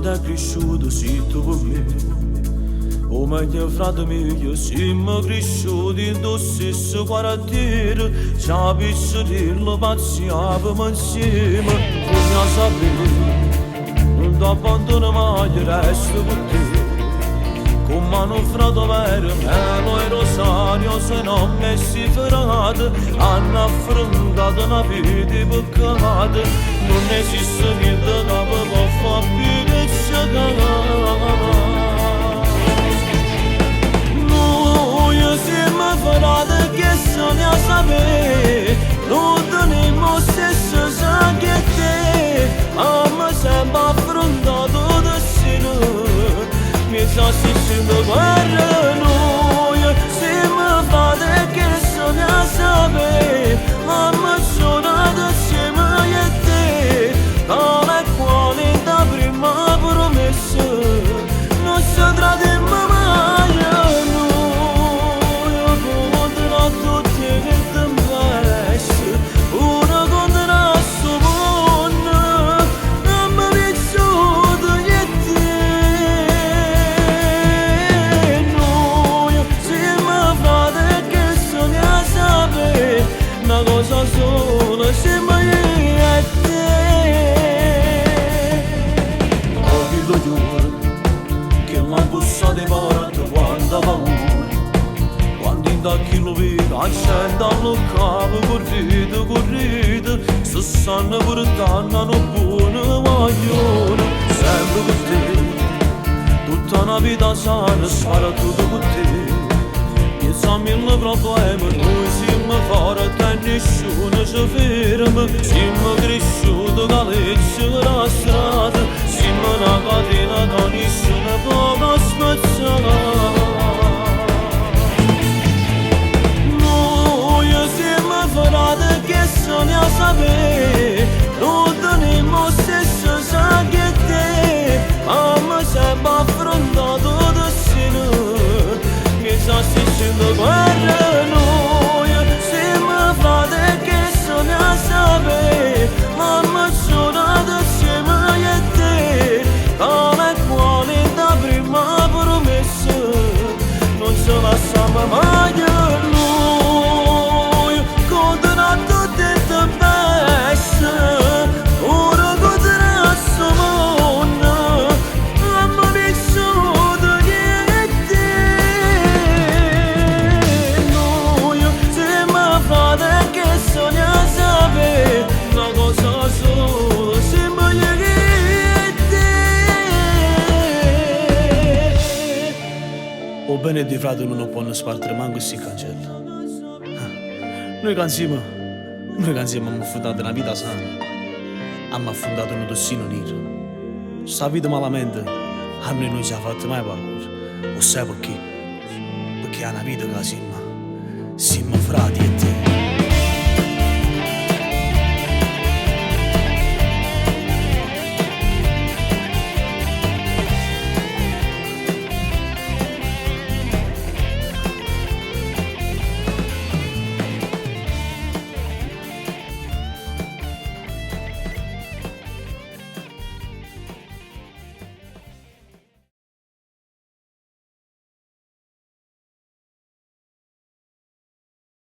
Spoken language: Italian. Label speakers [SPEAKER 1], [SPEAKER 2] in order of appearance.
[SPEAKER 1] frate è cresciuto, sì tu per me. O meglio frate mio, siamo cresciuti in lo stesso quartiere. Capisci dirlo, pazziavamo insieme. Bisogna sapere, non ti abbandono mai, resto con te. Come hanno frate vero, melo e rosario, se non messi ferrate, hanno affrontato una vita di peccati. Non esiste niente che mi può far più che cercare. Siamo frate che sogna sapere, non teniamo stesso sangue che te, abbiamo sempre affrontato destino, mi sta sentendo guerra. Noi siamo frate che sogna sapere, abbiamo suonato assieme io e te, come quale da prima promessa, non si tradiamo mai. Cosa sola siamo io e te. Oggi lo giuro che l'ha bussato in porta quanta paura, quando in tacchi lo vedo accende allo capo, correte se stanno portando una buona maglione. Sempre con te, tutta una vita sana, spara tutto con te. Pensa mille problemi, noi siamo forti e nessuno ci ferma. Siamo cresciuti calecci la strada, siamo una catena che nessuno può spezzare. Noi siamo frati che sogna sapere, non teniamo stesso sangue che te, abbiamo sempre affrontato destino. Sta sentendo guerra. Noi siamo frate che sogna sapere, abbiamo suonato assieme io e te, come quale da prima promessa, non ci lasciamo mai. Noi conterà tutte le tempeste, ora conterà sto mondo, abbiamo vissuto io e te. Sogna sapere una cosa sola, siamo io e te. O bene di frate non può spartire manco si cancella. Noi cansiamo abbiamo affondato una vita sana, abbiamo affondato un tossino nero. Sta vita malamente a noi non ci ha fatto mai paura. O sai perché? Perché è una vita che siamo frati e te.